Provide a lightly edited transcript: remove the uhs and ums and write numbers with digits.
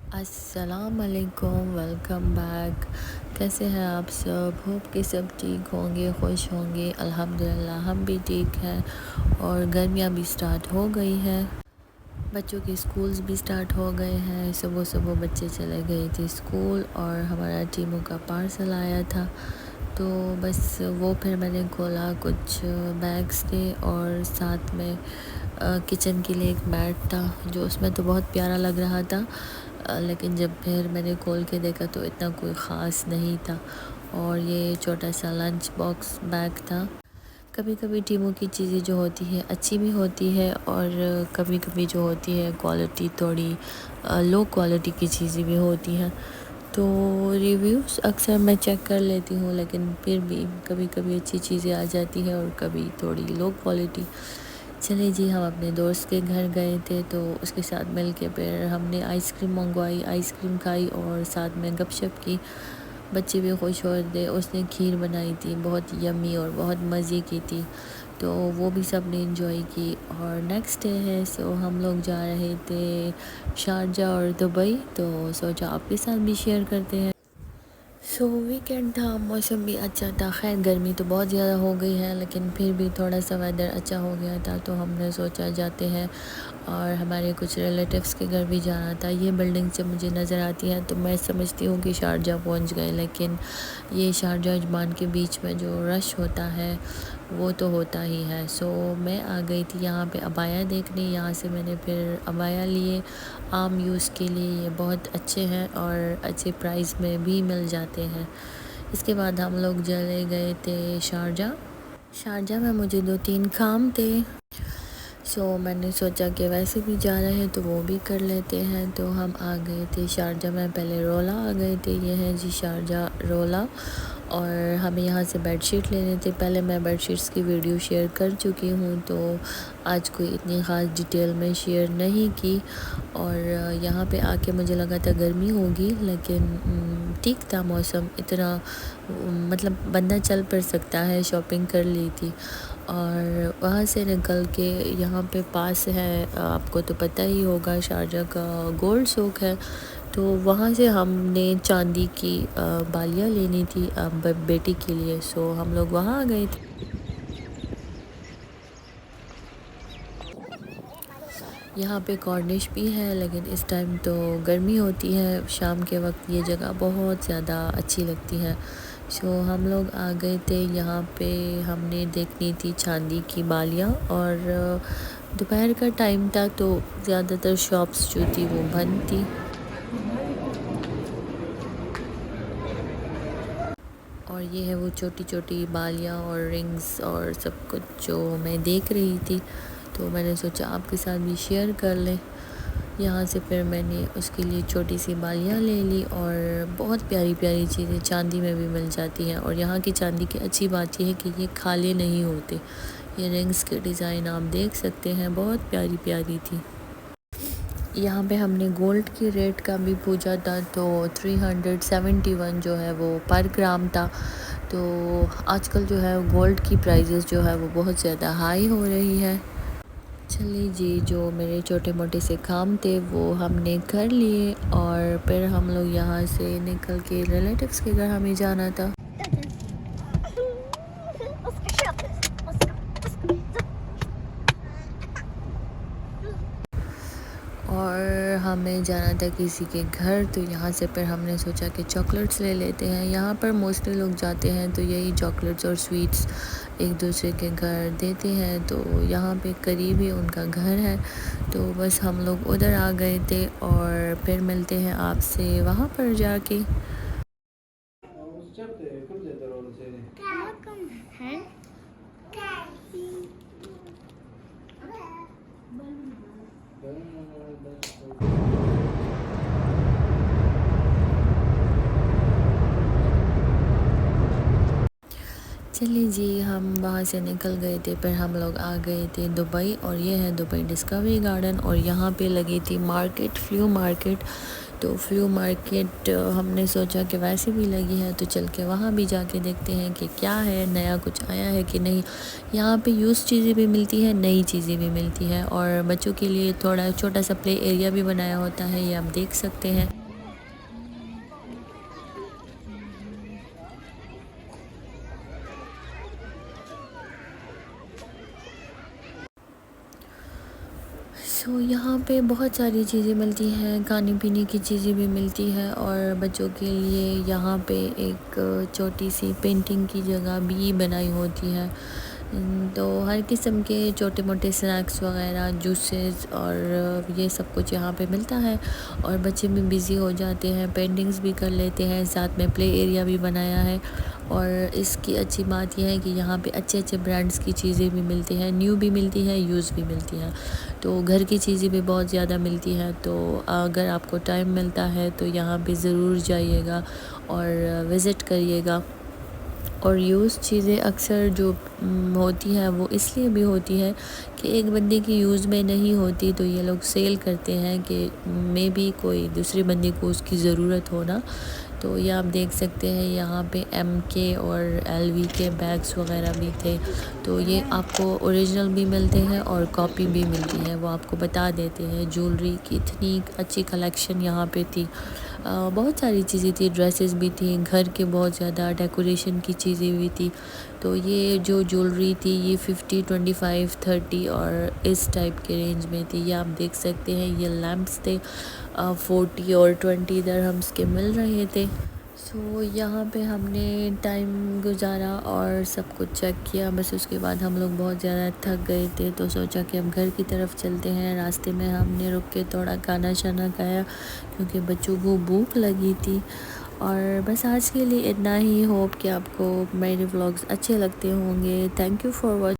अस्सलाम वालेकुम, welcome back. कैसे हैं आप सब? होप कि सब ठीक होंगे, खुश होंगे। अल्हम्दुलिल्लाह हम भी ठीक हैं और गर्मियाँ भी स्टार्ट हो गई हैं। बच्चों के स्कूल्स भी स्टार्ट हो गए हैं। सुबह सुबह बच्चे चले गए थे स्कूल और हमारा टीमों का पार्सल आया था, तो बस वो फिर मैंने खोला। कुछ बैग्स थे और साथ में किचन के लिए एक मैट था, जो उसमें तो बहुत प्यारा लग रहा था, लेकिन जब फिर मैंने खोल के देखा तो इतना कोई ख़ास नहीं था। और ये छोटा सा लंच बॉक्स बैग था। कभी कभी टीमों की चीज़ें जो होती है अच्छी भी होती है और कभी कभी जो होती है क्वालिटी थोड़ी लो क्वालिटी की चीज़ें भी होती हैं। तो रिव्यूज़ अक्सर मैं चेक कर लेती हूँ, लेकिन फिर भी कभी कभी अच्छी चीज़ें आ जाती हैं और कभी थोड़ी लो क्वालिटी। चले जी, हम अपने दोस्त के घर गए थे, तो उसके साथ मिल के फिर हमने आइसक्रीम मंगवाई, आइसक्रीम खाई और साथ में गपशप की। बच्चे भी खुश हो थे। उसने खीर बनाई थी, बहुत यम्मी और बहुत मज़े की थी, तो वो भी सब ने इंजॉय की। और नेक्स्ट डे है, सो हम लोग जा रहे थे शारजा और दुबई, तो सोचा आपके साथ भी शेयर करते हैं। वीकेंड था, मौसम भी अच्छा था। खैर गर्मी तो बहुत ज़्यादा हो गई है, लेकिन फिर भी थोड़ा सा वेदर अच्छा हो गया था, तो हमने सोचा जाते हैं। और हमारे कुछ रिलेटिव्स के घर भी जाना था। ये बिल्डिंग से मुझे नज़र आती है तो मैं समझती हूँ कि शारजा पहुँच गए, लेकिन ये शारजा अजमान के बीच में जो रश होता है वो तो होता ही है। मैं आ गई थी यहाँ पे अबाया देखने। यहाँ से मैंने फिर अबाया लिए। आम यूज़ के लिए ये बहुत अच्छे हैं और अच्छे प्राइस में भी मिल जाते हैं। इसके बाद हम लोग चले गए थे शारजा। शारजा में मुझे 2-3 काम थे, मैंने सोचा कि वैसे भी जा रहे हैं तो वो भी कर लेते हैं। तो हम आ गए थे शारजा में, पहले रोला आ गए थे। ये है जी शारजा रोला। और हमें यहाँ से बेडशीट लेने थे। पहले मैं बेडशीट्स की वीडियो शेयर कर चुकी हूँ, तो आज कोई इतनी ख़ास डिटेल में शेयर नहीं की। और यहाँ पे आके मुझे लगा था गर्मी होगी, लेकिन ठीक था मौसम। इतना मतलब बंदा चल फिर सकता है। शॉपिंग कर ली थी और वहाँ से निकल के यहाँ पे पास है, आपको तो पता ही होगा, शारजा का गोल्ड सूक है। तो वहाँ से हमने चांदी की बालियाँ लेनी थी बेटी के लिए। हम लोग वहाँ आ गए थे। यहाँ पे कॉर्निश भी है, लेकिन इस टाइम तो गर्मी होती है। शाम के वक्त ये जगह बहुत ज़्यादा अच्छी लगती है। हम लोग आ गए थे यहाँ पे। हमने देखनी थी चांदी की बालियाँ और दोपहर का टाइम था, तो ज़्यादातर शॉप्स जो थी वो बंद थी। और ये है वो छोटी छोटी बालियाँ और रिंग्स और सब कुछ जो मैं देख रही थी, तो मैंने सोचा आपके साथ भी शेयर कर लें। यहाँ से फिर मैंने उसके लिए छोटी सी बालियाँ ले ली और बहुत प्यारी प्यारी चीज़ें चांदी में भी मिल जाती हैं। और यहाँ की चांदी की अच्छी बात यह है कि ये खाली नहीं होते। ये रिंग्स के डिज़ाइन आप देख सकते हैं, बहुत प्यारी प्यारी थी। यहाँ पे हमने गोल्ड की रेट का भी पूछा था, तो 371 जो है वो पर ग्राम था। तो आजकल जो है गोल्ड की प्राइसेस जो है वो बहुत ज़्यादा हाई हो रही है। चलिए जी, जो मेरे छोटे मोटे से काम थे वो हमने कर लिए और फिर हम लोग यहाँ से निकल के रिलेटिव्स के घर हमें जाना था। और हमें जाना था किसी के घर, तो यहाँ से फिर हमने सोचा कि चॉकलेट्स ले लेते हैं। यहाँ पर मोस्टली लोग जाते हैं तो यही चॉकलेट्स और स्वीट्स एक दूसरे के घर देते हैं, तो यहाँ पे करीब ही उनका घर है, तो बस हम लोग उधर आ गए थे। और फिर मिलते हैं आपसे वहाँ पर जाके। चलिए जी, हम वहाँ से निकल गए थे। फिर हम लोग आ गए थे दुबई, और ये है दुबई डिस्कवरी गार्डन। और यहाँ पे लगी थी मार्केट, फ्लू मार्केट। तो फ्लू मार्केट हमने सोचा कि वैसे भी लगी है तो चल के वहाँ भी जाके देखते हैं कि क्या है, नया कुछ आया है कि नहीं। यहाँ पे यूज़ चीज़ें भी मिलती हैं, नई चीज़ें भी मिलती हैं, और बच्चों के लिए थोड़ा छोटा सा प्ले एरिया भी बनाया होता है, ये आप देख सकते हैं। यहाँ पे बहुत सारी चीज़ें मिलती हैं, खाने पीने की चीज़ें भी मिलती है और बच्चों के लिए यहाँ पे एक छोटी सी पेंटिंग की जगह भी बनाई होती है। तो हर किस्म के छोटे मोटे स्नैक्स वगैरह, जूसेस और ये सब कुछ यहाँ पे मिलता है और बच्चे भी बिज़ी हो जाते हैं, पेंटिंग्स भी कर लेते हैं, साथ में प्ले एरिया भी बनाया है। और इसकी अच्छी बात यह है कि यहाँ पे अच्छे अच्छे ब्रांड्स की चीज़ें भी मिलती हैं, न्यू भी मिलती है, यूज़ भी मिलती हैं। तो घर की चीज़ें भी बहुत ज़्यादा मिलती हैं। तो अगर आपको टाइम मिलता है तो यहाँ पे ज़रूर जाइएगा और विज़िट करिएगा। और यूज़ चीज़ें अक्सर जो होती हैं वो इसलिए भी होती है कि एक बंदे की यूज़ में नहीं होती तो ये लोग सेल करते हैं कि मे बी कोई दूसरे बंदे को उसकी ज़रूरत हो ना। तो ये आप देख सकते हैं यहाँ पे MK और LV के बैग्स वगैरह भी थे। तो ये आपको ओरिजिनल भी मिलते हैं और कॉपी भी मिलती है, वो आपको बता देते हैं। ज्वेलरी की इतनी अच्छी कलेक्शन यहाँ पे थी, बहुत सारी चीज़ें थी, ड्रेसेस भी थी, घर के बहुत ज़्यादा डेकोरेशन की चीज़ें भी थी। तो ये जो ज्वेलरी थी ये 50, 25, 30 और इस टाइप के रेंज में थी। ये आप देख सकते हैं, ये लैम्प्स थे 40 और 20 दिरहम्स के मिल रहे थे। सो यहाँ पे हमने टाइम गुजारा और सब कुछ चेक किया। बस उसके बाद हम लोग बहुत ज़्यादा थक गए थे तो सोचा कि अब घर की तरफ चलते हैं। रास्ते में हमने रुक के थोड़ा खाना शाना खाया क्योंकि बच्चों को भूख लगी थी। और बस आज के लिए इतना ही। होप कि आपको मेरे व्लॉग्स अच्छे लगते होंगे। Thank you for watching.